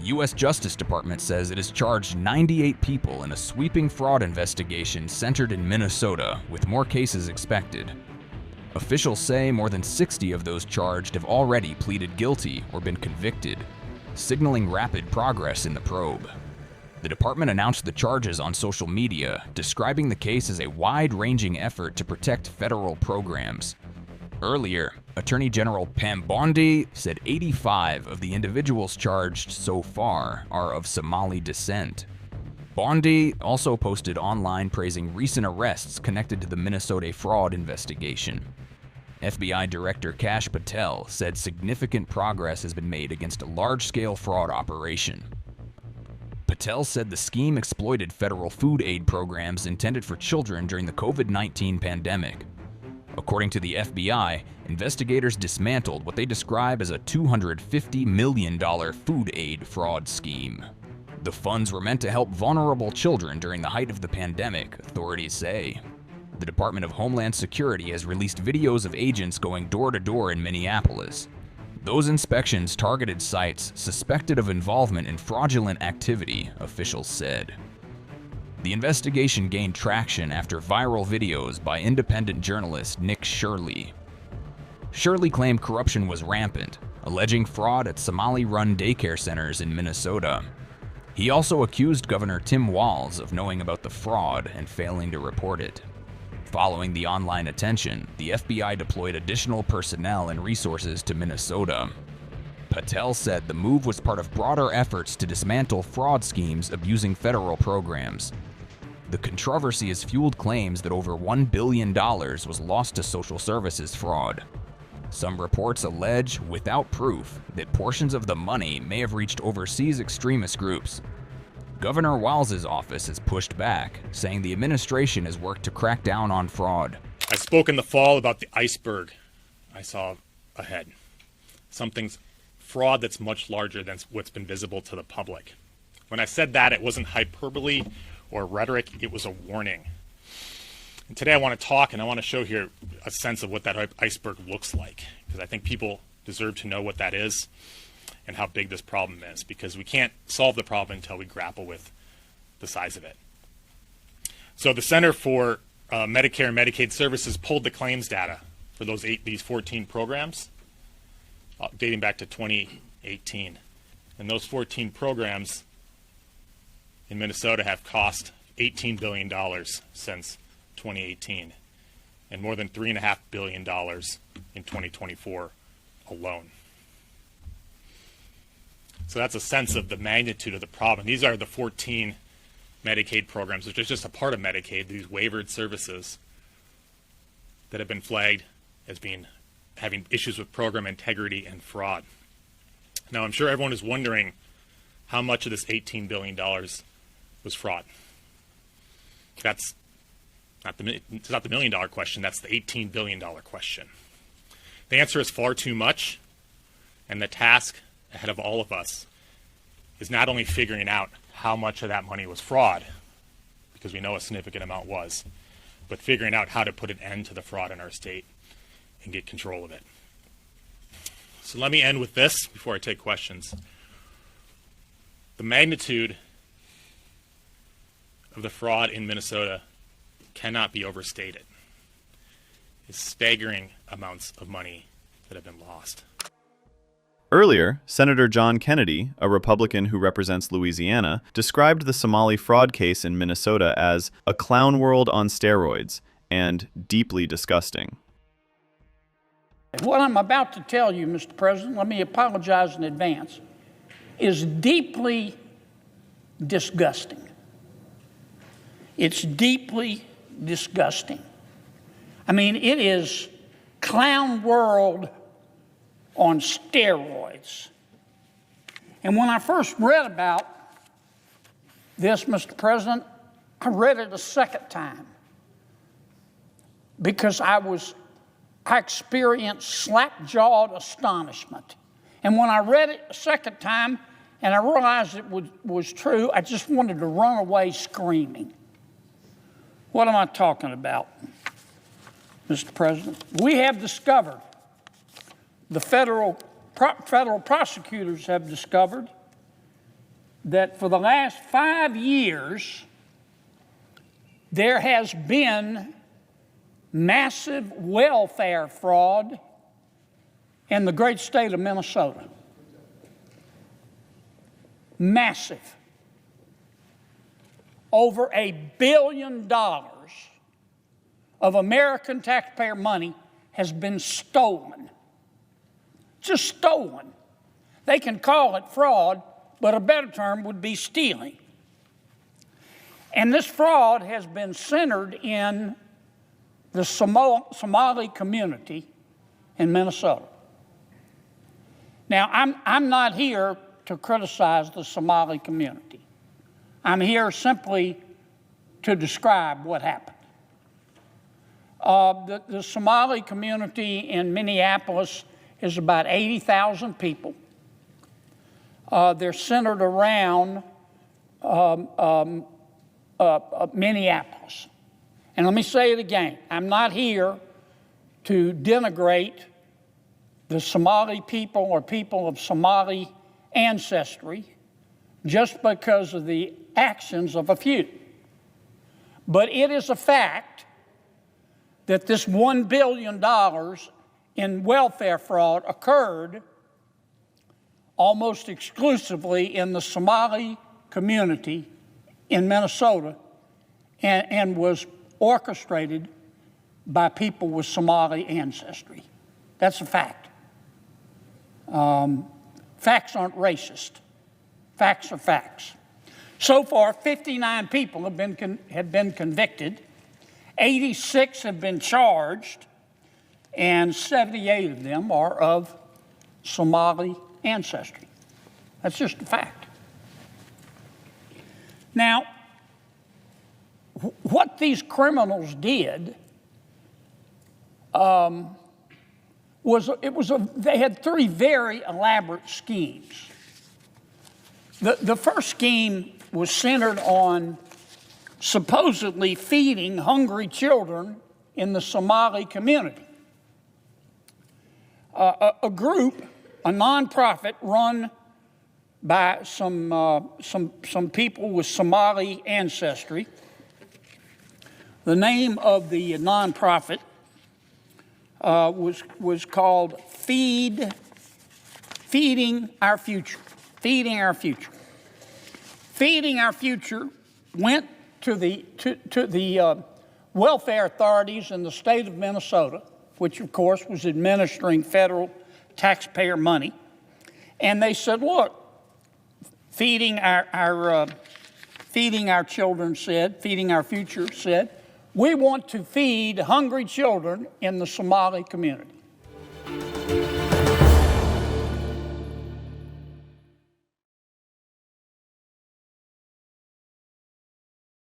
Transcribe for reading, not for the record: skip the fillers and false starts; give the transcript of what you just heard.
The U.S. Justice Department says it has charged 98 people in a sweeping fraud investigation centered in Minnesota, with more cases expected. Officials say more than 60 of those charged have already pleaded guilty or been convicted, signaling rapid progress in the probe. The department announced the charges on social media, describing the case as a wide-ranging effort to protect federal programs. Earlier, Attorney General Pam Bondi said 85 of the individuals charged so far are of Somali descent. Bondi also posted online praising recent arrests connected to the Minnesota fraud investigation. FBI Director Kash Patel said significant progress has been made against a large-scale fraud operation. Patel said the scheme exploited federal food aid programs intended for children during the COVID-19 pandemic. According to the FBI, investigators dismantled what they describe as a $250 million food aid fraud scheme. The funds were meant to help vulnerable children during the height of the pandemic, authorities say. The Department of Homeland Security has released videos of agents going door to door in Minneapolis. Those inspections targeted sites suspected of involvement in fraudulent activity, officials said. The investigation gained traction after viral videos by independent journalist Nick Shirley. Shirley claimed corruption was rampant, alleging fraud at Somali-run daycare centers in Minnesota. He also accused Governor Tim Walz of knowing about the fraud and failing to report it. Following the online attention, the FBI deployed additional personnel and resources to Minnesota. Patel said the move was part of broader efforts to dismantle fraud schemes abusing federal programs. The controversy has fueled claims that over $1 billion was lost to social services fraud. Some reports allege, without proof, that portions of the money may have reached overseas extremist groups. Governor Walz's office has pushed back, saying the administration has worked to crack down on fraud. I spoke in the fall about the iceberg I saw ahead. Something's fraud that's much larger than what's been visible to the public. When I said that, it wasn't hyperbole or rhetoric, it was a warning. And today I want to talk and I want to show here a sense of what that iceberg looks like, because I think people deserve to know what that is and how big this problem is, because we can't solve the problem until we grapple with the size of it. So the Center for Medicare and Medicaid Services pulled the claims data for these 14 programs dating back to 2018. And those 14 programs in Minnesota have cost $18 billion since 2018, and more than $3.5 billion in 2024 alone. So that's a sense of the magnitude of the problem. These are the 14 Medicaid programs, which is just a part of Medicaid, these waivered services that have been flagged as having issues with program integrity and fraud. Now, I'm sure everyone is wondering how much of this $18 billion was fraud. That's it's not the $1 million question, that's the $18 billion question. The answer is far too much, and the task ahead of all of us is not only figuring out how much of that money was fraud, because we know a significant amount was, but figuring out how to put an end to the fraud in our state and get control of it. So let me end with this before I take questions. The magnitude of the fraud in Minnesota cannot be overstated. It's staggering amounts of money that have been lost. Earlier, Senator John Kennedy, a Republican who represents Louisiana, described the Somali fraud case in Minnesota as a clown world on steroids and deeply disgusting. What I'm about to tell you, Mr. President, let me apologize in advance, is deeply disgusting. It's deeply disgusting. I mean, it is clown world on steroids. And when I first read about this, Mr. President, I read it a second time because I experienced slack-jawed astonishment. And when I read it a second time and I realized it was true, I just wanted to run away screaming. What am I talking about, Mr. President? We have discovered, the federal prosecutors have discovered, that for the last 5 years, there has been massive welfare fraud in the great state of Minnesota. Massive. Over $1 billion of American taxpayer money has been stolen. Just stolen. They can call it fraud, but a better term would be stealing. And this fraud has been centered in the Somali community in Minnesota. Now, I'm not here to criticize the Somali community. I'm here simply to describe what happened. The Somali community in Minneapolis is about 80,000 people. They're centered around Minneapolis. And let me say it again. I'm not here to denigrate the Somali people or people of Somali ancestry just because of the actions of a few. But it is a fact that this $1 billion in welfare fraud occurred almost exclusively in the Somali community in Minnesota and was orchestrated by people with Somali ancestry. That's a fact. Facts aren't racist. Facts are facts. So far, 59 people have been convicted, 86 have been charged, and 78 of them are of Somali ancestry. That's just a fact. Now, what these criminals did they had three very elaborate schemes. The first scheme was centered on supposedly feeding hungry children in the Somali community. A group, a nonprofit run by some people with Somali ancestry. The name of the nonprofit was called Feeding Our Future. Feeding Our Future. Feeding Our Future went to the welfare authorities in the state of Minnesota, which of course was administering federal taxpayer money, and they said, "Look, Feeding Our Children said, Feeding Our Future said, we want to feed hungry children in the Somali community.